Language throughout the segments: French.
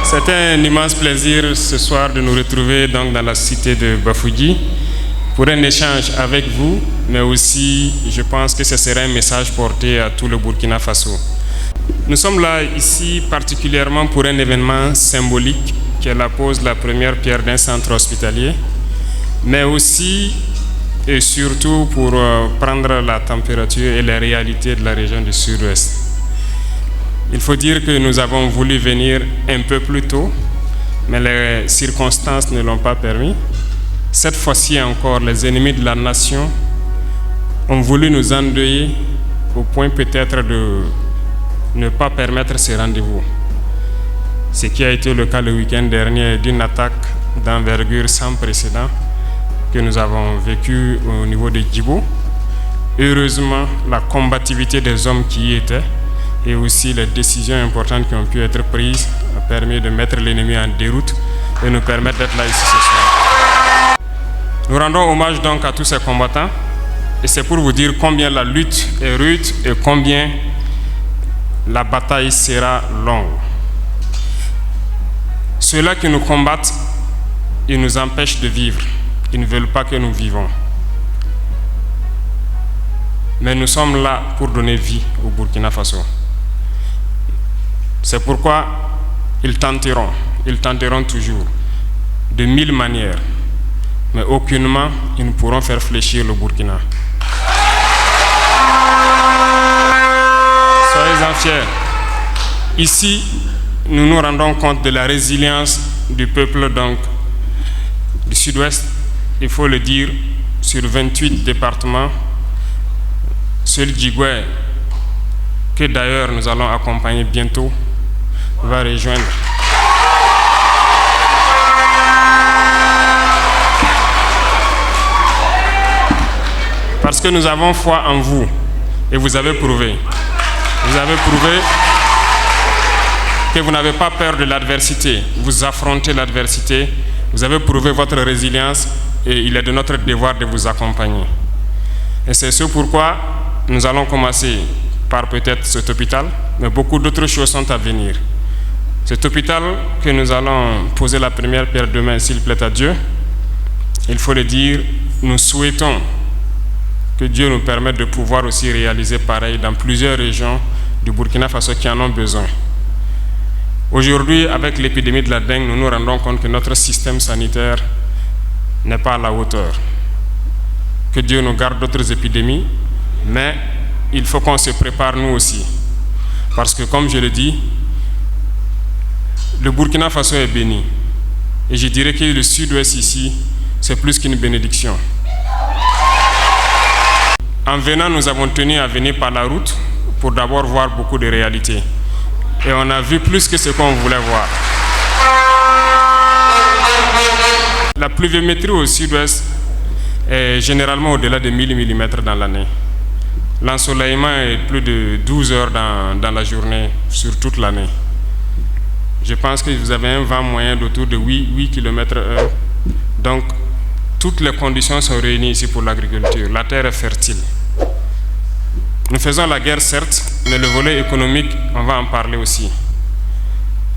C'est un immense plaisir ce soir de nous retrouver donc dans la cité de Bafoudy pour un échange avec vous, mais aussi je pense que ce serait un message porté à tout le Burkina Faso. Nous sommes là ici particulièrement pour un événement symbolique qui est la pose de la première pierre d'un centre hospitalier, mais aussi et surtout pour prendre la température et les réalités de la région du Sud-Ouest. Il faut dire que nous avons voulu venir un peu plus tôt, mais les circonstances ne l'ont pas permis. Cette fois-ci encore, les ennemis de la nation ont voulu nous endeuiller au point peut-être de ne pas permettre ces rendez-vous. Ce qui a été le cas le week-end dernier d'une attaque d'envergure sans précédent que nous avons vécue au niveau de Djibo. Heureusement, la combativité des hommes qui y étaient et aussi les décisions importantes qui ont pu être prises a permis de mettre l'ennemi en déroute et nous permettre d'être là ici ce soir. Nous rendons hommage donc à tous ces combattants et c'est pour vous dire combien la lutte est rude et combien la bataille sera longue. Ceux-là qui nous combattent, ils nous empêchent de vivre. Ils ne veulent pas que nous vivons. Mais nous sommes là pour donner vie au Burkina Faso. C'est pourquoi ils tenteront toujours, de 1000 manières, mais aucunement ils ne pourront faire fléchir le Burkina. Soyez-en fiers. Ici, nous nous rendons compte de la résilience du peuple donc, du Sud-Ouest. Il faut le dire, sur 28 départements, seul Djigoué, que d'ailleurs nous allons accompagner bientôt, va rejoindre. Parce que nous avons foi en vous et vous avez prouvé. Vous avez prouvé que vous n'avez pas peur de l'adversité. Vous affrontez l'adversité. Vous avez prouvé votre résilience et il est de notre devoir de vous accompagner. Et c'est ce pourquoi nous allons commencer par peut-être cet hôpital, mais beaucoup d'autres choses sont à venir. Cet hôpital que nous allons poser la première pierre demain, s'il plaît à Dieu, il faut le dire, nous souhaitons que Dieu nous permette de pouvoir aussi réaliser pareil dans plusieurs régions du Burkina Faso qui en ont besoin. Aujourd'hui, avec l'épidémie de la dengue, nous nous rendons compte que notre système sanitaire n'est pas à la hauteur. Que Dieu nous garde d'autres épidémies, mais il faut qu'on se prépare nous aussi. Parce que comme je le dis, le Burkina Faso est béni. Et je dirais que le Sud-Ouest ici, c'est plus qu'une bénédiction. En venant, nous avons tenu à venir par la route pour d'abord voir beaucoup de réalités. Et on a vu plus que ce qu'on voulait voir. La pluviométrie au Sud-Ouest est généralement au-delà de 1000 mm dans l'année. L'ensoleillement est plus de 12 heures dans la journée, sur toute l'année. Je pense que vous avez un vent moyen d'autour de 8 km/h. Donc, toutes les conditions sont réunies ici pour l'agriculture. La terre est fertile. Nous faisons la guerre, certes, mais le volet économique, on va en parler aussi.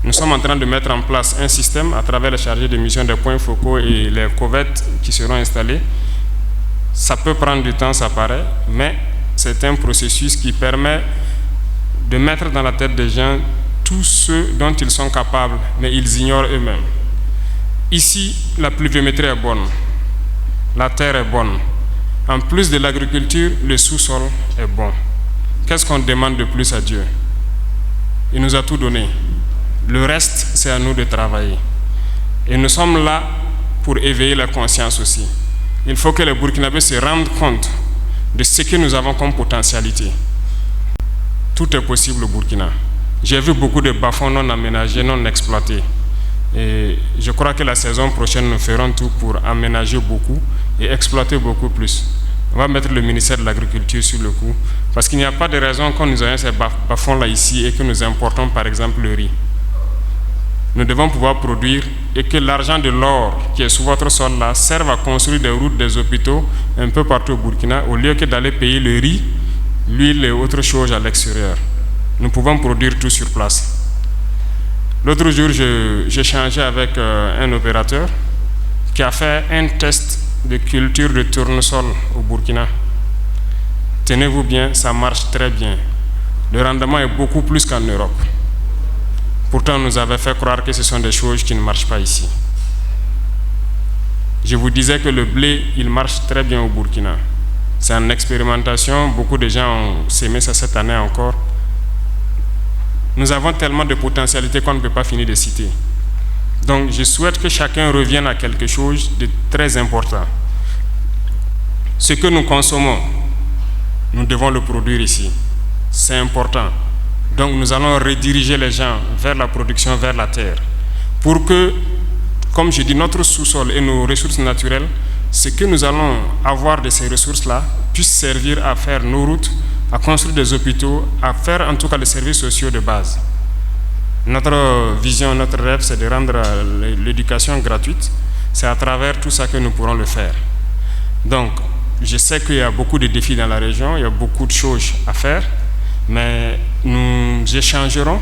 Nous sommes en train de mettre en place un système à travers les chargés de mission des points focaux et les covettes qui seront installés. Ça peut prendre du temps, ça paraît, mais c'est un processus qui permet de mettre dans la tête des gens tout ce dont ils sont capables, mais ils ignorent eux-mêmes. Ici, la pluviométrie est bonne, la terre est bonne. En plus de l'agriculture, le sous-sol est bon. Qu'est-ce qu'on demande de plus à Dieu? Il nous a tout donné. Le reste, c'est à nous de travailler. Et nous sommes là pour éveiller la conscience aussi. Il faut que les Burkinabés se rendent compte de ce que nous avons comme potentialité. Tout est possible au Burkina. J'ai vu beaucoup de bas-fonds non aménagés, non exploités. Et je crois que la saison prochaine, nous ferons tout pour aménager beaucoup et exploiter beaucoup plus. On va mettre le ministère de l'Agriculture sur le coup, parce qu'il n'y a pas de raison quand nous ayons ces bas-fonds-là ici et que nous importons par exemple le riz. Nous devons pouvoir produire et que l'argent de l'or qui est sous votre sol-là serve à construire des routes, des hôpitaux un peu partout au Burkina, au lieu que d'aller payer le riz, l'huile et autres choses à l'extérieur. Nous pouvons produire tout sur place. L'autre jour, j'échangeais avec un opérateur qui a fait un test de culture de tournesol au Burkina. Tenez-vous bien, ça marche très bien. Le rendement est beaucoup plus qu'en Europe. Pourtant, on nous avait fait croire que ce sont des choses qui ne marchent pas ici. Je vous disais que le blé, il marche très bien au Burkina. C'est en expérimentation, beaucoup de gens ont sémé ça cette année encore. Nous avons tellement de potentialités qu'on ne peut pas finir de citer. Donc, je souhaite que chacun revienne à quelque chose de très important. Ce que nous consommons, nous devons le produire ici. C'est important. Donc, nous allons rediriger les gens vers la production, vers la terre, pour que, comme je dis, notre sous-sol et nos ressources naturelles, ce que nous allons avoir de ces ressources-là puisse servir à faire nos routes, à construire des hôpitaux, à faire en tout cas les services sociaux de base. Notre vision, notre rêve, c'est de rendre l'éducation gratuite. C'est à travers tout ça que nous pourrons le faire. Donc, je sais qu'il y a beaucoup de défis dans la région, il y a beaucoup de choses à faire, mais nous échangerons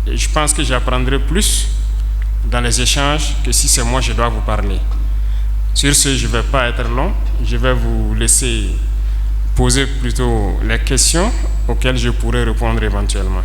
et je pense que j'apprendrai plus dans les échanges que si c'est moi je dois vous parler. Sur ce, je ne vais pas être long, je vais vous laisser poser plutôt les questions auxquelles je pourrai répondre éventuellement.